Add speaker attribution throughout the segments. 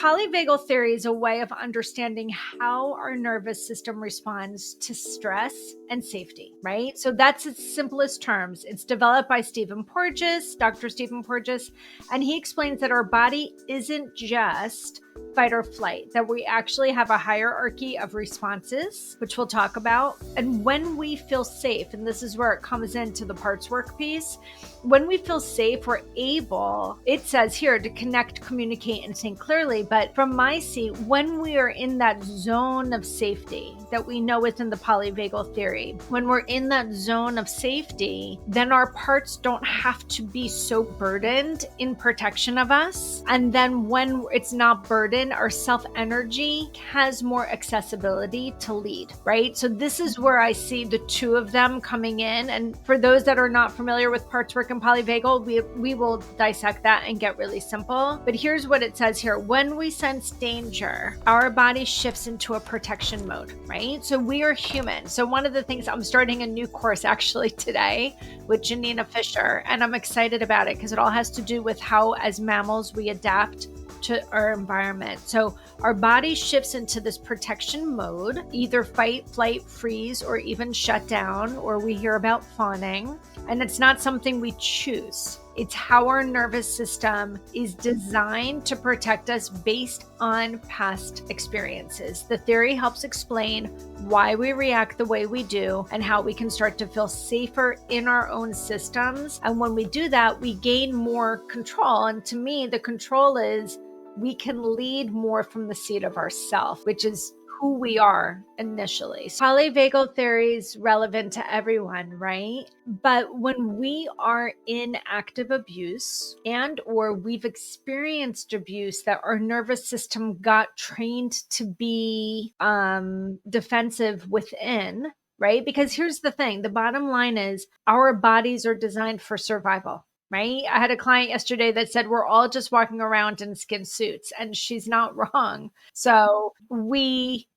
Speaker 1: Polyvagal theory is a way of understanding how our nervous system responds to stress and safety, right? So that's its simplest terms. It's developed by Dr. Stephen Porges, and he explains that our body isn't just fight or flight, that we actually have a hierarchy of responses, which we'll talk about. And when we feel safe, and this is where it comes into the parts work piece, when we feel safe, we're able, it says here, to connect, communicate, and think clearly. But from my seat, when we are in that zone of safety that we know within the polyvagal theory, when we're in that zone of safety, then our parts don't have to be so burdened in protection of us. And then when it's not burdened, our self-energy has more accessibility to lead, right? So this is where I see the two of them coming in. And for those that are not familiar with parts work and polyvagal, we will dissect that and get really simple. But here's what it says here. When we sense danger, our body shifts into a protection mode, right? So we are human. So one of the things, I'm starting a new course actually today with Janina Fisher, and I'm excited about it because it all has to do with how as mammals we adapt to our environment. So our body shifts into this protection mode, either fight, flight, freeze, or even shut down, or we hear about fawning. And it's not something we choose. It's how our nervous system is designed to protect us based on past experiences. The theory helps explain why we react the way we do and how we can start to feel safer in our own systems. And when we do that, we gain more control. And to me, the control is we can lead more from the seat of ourself, which is who we are initially. Polyvagal theory is relevant to everyone, right? But when we are in active abuse and or we've experienced abuse that our nervous system got trained to be defensive within, right? Because here's the thing, the bottom line is our bodies are designed for survival. Right? I had a client yesterday that said we're all just walking around in skin suits, and she's not wrong. So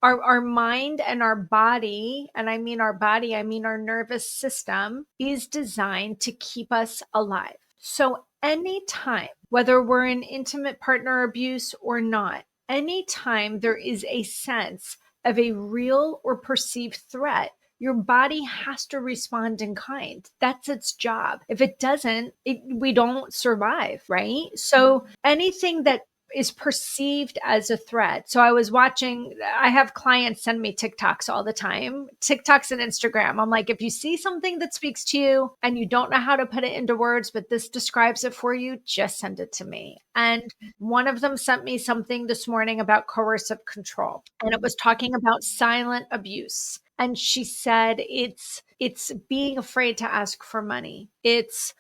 Speaker 1: our mind and our body, and I mean our body, I mean our nervous system, is designed to keep us alive. So anytime, whether we're in intimate partner abuse or not, anytime there is a sense of a real or perceived threat, your body has to respond in kind. That's its job. If it doesn't, we don't survive, right? So anything that is perceived as a threat. So I have clients send me TikToks all the time, TikToks and Instagram. I'm like, if you see something that speaks to you and you don't know how to put it into words, but this describes it for you, just send it to me. And one of them sent me something this morning about coercive control, and it was talking about silent abuse. And she said, it's being afraid to ask for money. It's,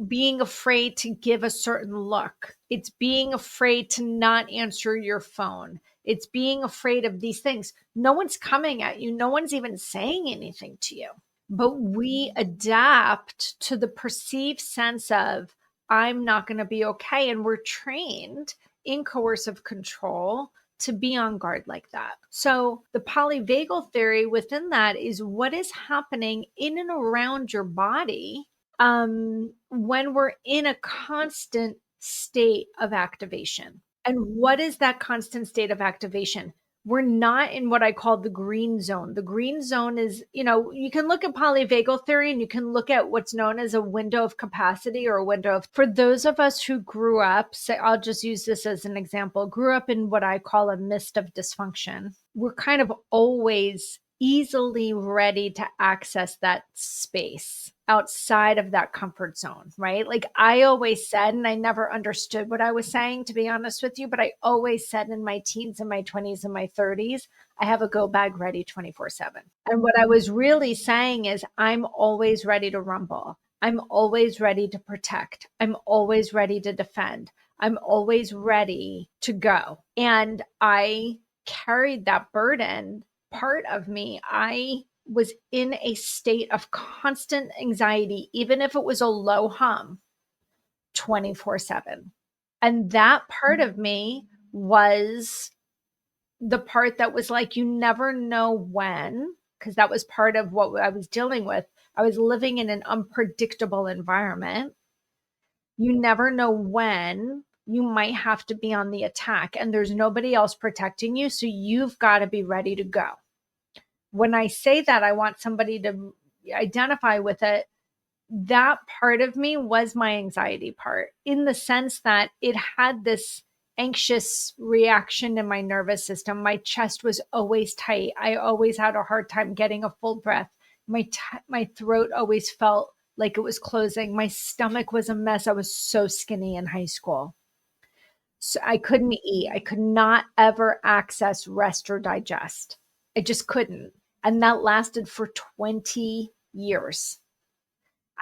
Speaker 1: being afraid to give a certain look. It's being afraid to not answer your phone. It's being afraid of these things. No one's coming at you. No one's even saying anything to you. But we adapt to the perceived sense of, I'm not going to be okay. And we're trained in coercive control to be on guard like that. So the polyvagal theory within that is what is happening in and around your body when we're in a constant state of activation. And what is that constant state of activation? We're not in what I call the green zone. The green zone is, you can look at polyvagal theory and you can look at what's known as a window of capacity or a window of, for those of us who grew up, say, I'll just use this as an example, grew up in what I call a mist of dysfunction. We're kind of always easily ready to access that space outside of that comfort zone, right? Like I always said, and I never understood what I was saying, to be honest with you, but I always said in my teens and my 20s and my 30s, I have a go bag ready 24/7. And what I was really saying is I'm always ready to rumble. I'm always ready to protect. I'm always ready to defend. I'm always ready to go. And I carried that burden. Part of me, I was in a state of constant anxiety, even if it was a low hum, 24/7. And that part of me was the part that was like, you never know when, because that was part of what I was dealing with. I was living in an unpredictable environment. You never know when you might have to be on the attack and there's nobody else protecting you. So you've got to be ready to go. When I say that, I want somebody to identify with it. That part of me was my anxiety part, in the sense that it had this anxious reaction in my nervous system. My chest was always tight. I always had a hard time getting a full breath. My throat always felt like it was closing. My stomach was a mess. I was so skinny in high school. So I couldn't eat. I could not ever access rest or digest. I just couldn't. And that lasted for 20 years.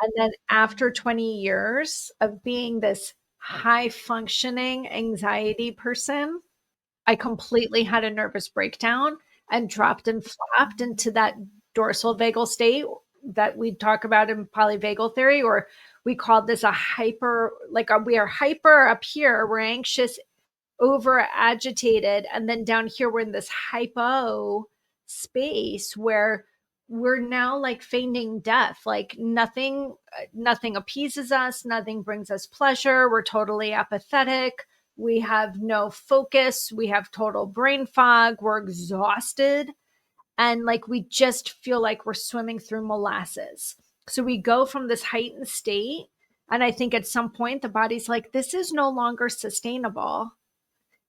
Speaker 1: And then after 20 years of being this high functioning anxiety person, I completely had a nervous breakdown and dropped and flopped into that dorsal vagal state that we talk about in polyvagal theory, or we called this a hyper, we are hyper up here, we're anxious, over agitated, and then down here we're in this hypo space where we're now like feigning death. Like nothing appeases us, nothing brings us pleasure, we're totally apathetic, we have no focus, we have total brain fog, we're exhausted, and like we just feel like we're swimming through molasses. So we go from this heightened state, and I think at some point the body's like, this is no longer sustainable.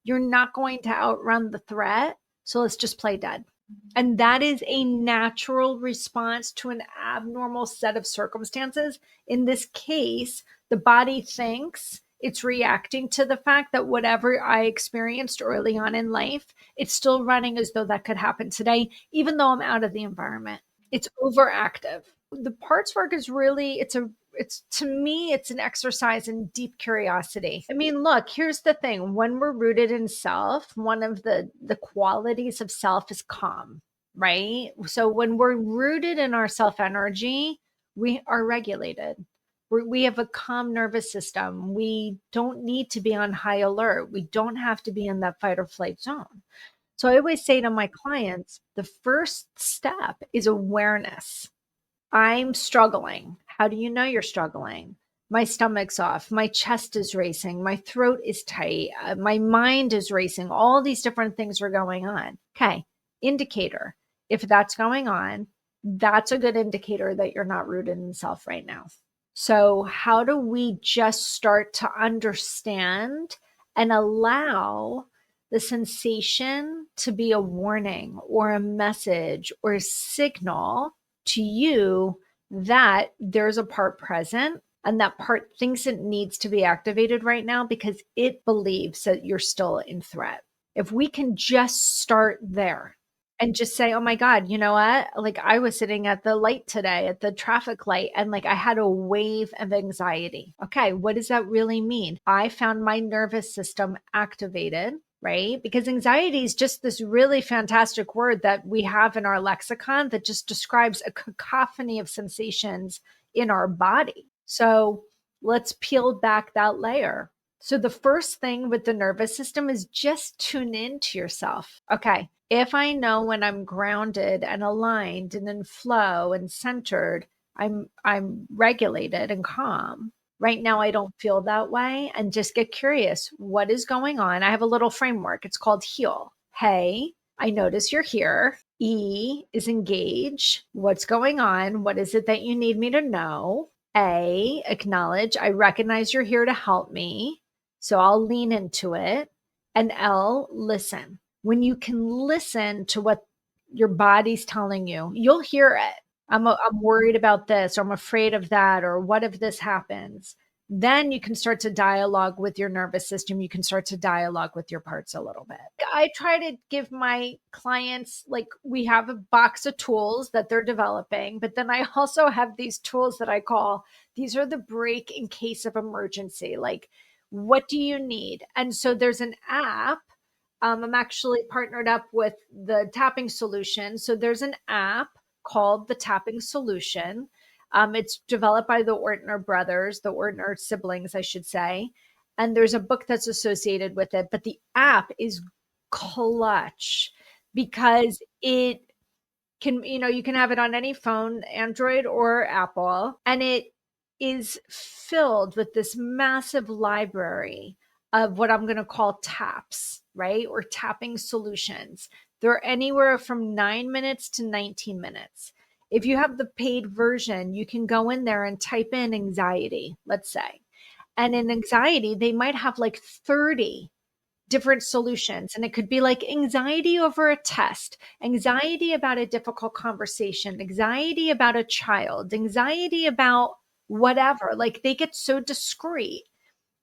Speaker 1: You're not going to outrun the threat. So let's just play dead. And that is a natural response to an abnormal set of circumstances. In this case, the body thinks it's reacting to the fact that whatever I experienced early on in life, it's still running as though that could happen today, even though I'm out of the environment. It's overactive. The parts work is really, it's to me, it's an exercise in deep curiosity. I mean, look, here's the thing. When we're rooted in self, one of the qualities of self is calm, right? So when we're rooted in our self energy, we are regulated. We have a calm nervous system. We don't need to be on high alert. We don't have to be in that fight or flight zone. So I always say to my clients, the first step is awareness. I'm struggling. How do you know you're struggling? My stomach's off. My chest is racing. My throat is tight. My mind is racing. All these different things are going on. Okay. Indicator. If that's going on, that's a good indicator that you're not rooted in self right now. So, how do we just start to understand and allow the sensation to be a warning or a message or a signal to you that there's a part present, and that part thinks it needs to be activated right now because it believes that you're still in threat? If we can just start there and just say, oh my God, you know what? Like, I was sitting at the light today, at the traffic light, and like I had a wave of anxiety. Okay, what does that really mean? I found my nervous system activated, right? Because anxiety is just this really fantastic word that we have in our lexicon that just describes a cacophony of sensations in our body. So let's peel back that layer. So the first thing with the nervous system is just tune into yourself. Okay, if I know when I'm grounded and aligned and in flow and centered, I'm regulated and calm. Right now, I don't feel that way. And just get curious. What is going on? I have a little framework. It's called HEAL. Hey, I notice you're here. E is engage. What's going on? What is it that you need me to know? A, acknowledge. I recognize you're here to help me. So I'll lean into it. And L, listen. When you can listen to what your body's telling you, you'll hear it. I'm worried about this, or I'm afraid of that, or what if this happens? Then you can start to dialogue with your nervous system. You can start to dialogue with your parts a little bit. I try to give my clients, like, we have a box of tools that they're developing, but then I also have these tools that I call, these are the break in case of emergency. Like, what do you need? And so there's an app. I'm actually partnered up with the tapping solution. So there's an app called the Tapping Solution. It's developed by the Ortner brothers, the Ortner siblings, I should say. And there's a book that's associated with it. But the app is clutch because it can, you can have it on any phone, Android or Apple. And it is filled with this massive library of what I'm going to call taps, right? Or tapping solutions. They're anywhere from 9 minutes to 19 minutes. If you have the paid version, you can go in there and type in anxiety, let's say. And in anxiety, they might have like 30 different solutions. And it could be like anxiety over a test, anxiety about a difficult conversation, anxiety about a child, anxiety about whatever. Like they get so discreet.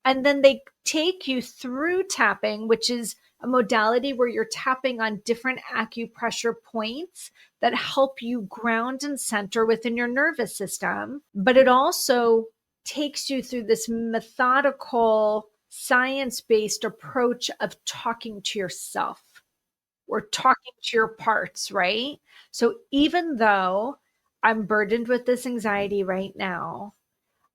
Speaker 1: And then they take you through tapping, which is a modality where you're tapping on different acupressure points that help you ground and center within your nervous system. But it also takes you through this methodical, science-based approach of talking to yourself or talking to your parts, right? So even though I'm burdened with this anxiety right now,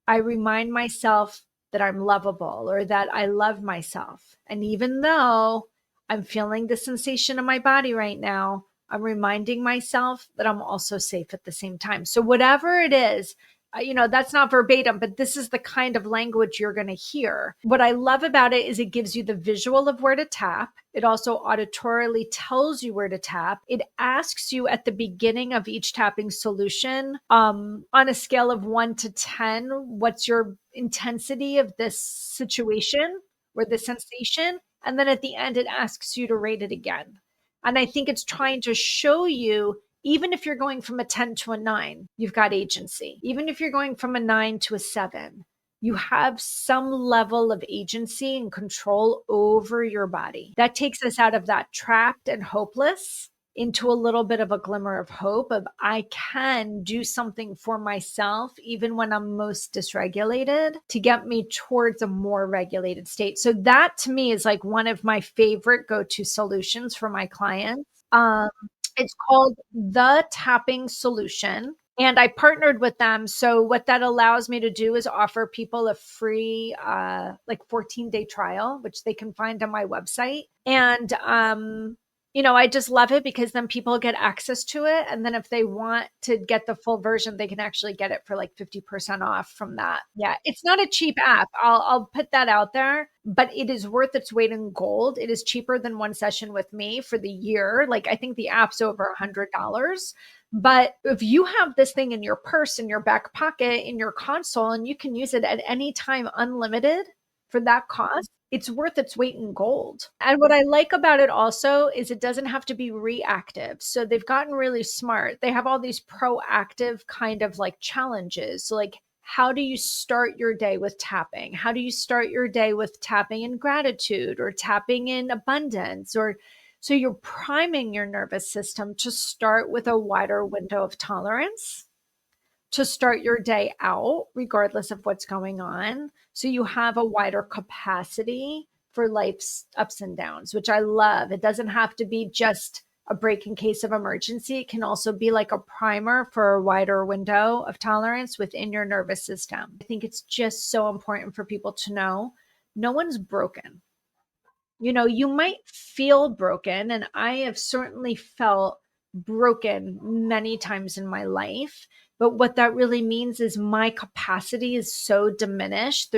Speaker 1: I remind myself that I'm lovable or that I love myself. And even though I'm feeling the sensation in my body right now, I'm reminding myself that I'm also safe at the same time. So whatever it is, that's not verbatim, but this is the kind of language you're going to hear. What I love about it is it gives you the visual of where to tap. It also auditorily tells you where to tap. It asks you at the beginning of each tapping solution, on a scale of 1 to 10, what's your intensity of this situation or the sensation? And then at the end, it asks you to rate it again. And I think it's trying to show you, even if you're going from a 10 to a 9, you've got agency. Even if you're going from a 9 to a 7, you have some level of agency and control over your body. That takes us out of that trapped and hopeless into a little bit of a glimmer of hope of I can do something for myself, even when I'm most dysregulated, to get me towards a more regulated state. So that to me is like one of my favorite go-to solutions for my clients. It's called The Tapping Solution. And I partnered with them. So what that allows me to do is offer people a free 14-day trial, which they can find on my website. And I just love it because then people get access to it. And then if they want to get the full version, they can actually get it for like 50% off from that. Yeah, it's not a cheap app. I'll put that out there, but it is worth its weight in gold. It is cheaper than one session with me for the year. Like I think the app's over $100. But if you have this thing in your purse, in your back pocket, in your console, and you can use it at any time unlimited for that cost, it's worth its weight in gold. And what I like about it also is it doesn't have to be reactive. So they've gotten really smart. They have all these proactive kind of like challenges. So like, how do you start your day with tapping? How do you start your day with tapping in gratitude or tapping in abundance? Or so you're priming your nervous system to start with a wider window of tolerance, to start your day out, regardless of what's going on. So you have a wider capacity for life's ups and downs, which I love. It doesn't have to be just a break in case of emergency. It can also be like a primer for a wider window of tolerance within your nervous system. I think it's just so important for people to know no one's broken. You might feel broken, and I have certainly felt broken many times in my life. But what that really means is my capacity is so diminished.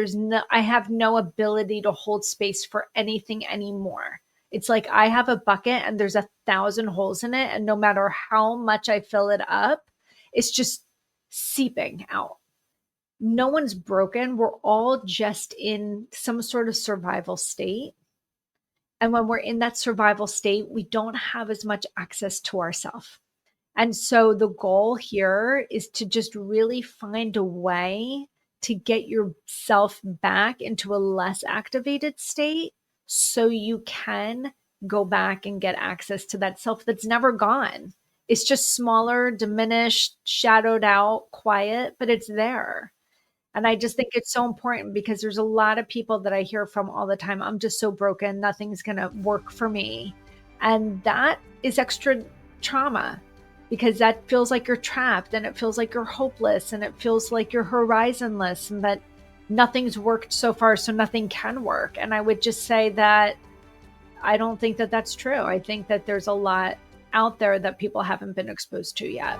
Speaker 1: I have no ability to hold space for anything anymore. It's like I have a bucket and there's 1,000 holes in it. And no matter how much I fill it up, it's just seeping out. No one's broken. We're all just in some sort of survival state. And when we're in that survival state, we don't have as much access to ourselves. And so the goal here is to just really find a way to get yourself back into a less activated state so you can go back and get access to that self that's never gone. It's just smaller, diminished, shadowed out, quiet, but it's there. And I just think it's so important because there's a lot of people that I hear from all the time. I'm just so broken. Nothing's going to work for me. And that is extra trauma because that feels like you're trapped and it feels like you're hopeless and it feels like you're horizonless and that nothing's worked so far, so nothing can work. And I would just say that I don't think that that's true. I think that there's a lot out there that people haven't been exposed to yet.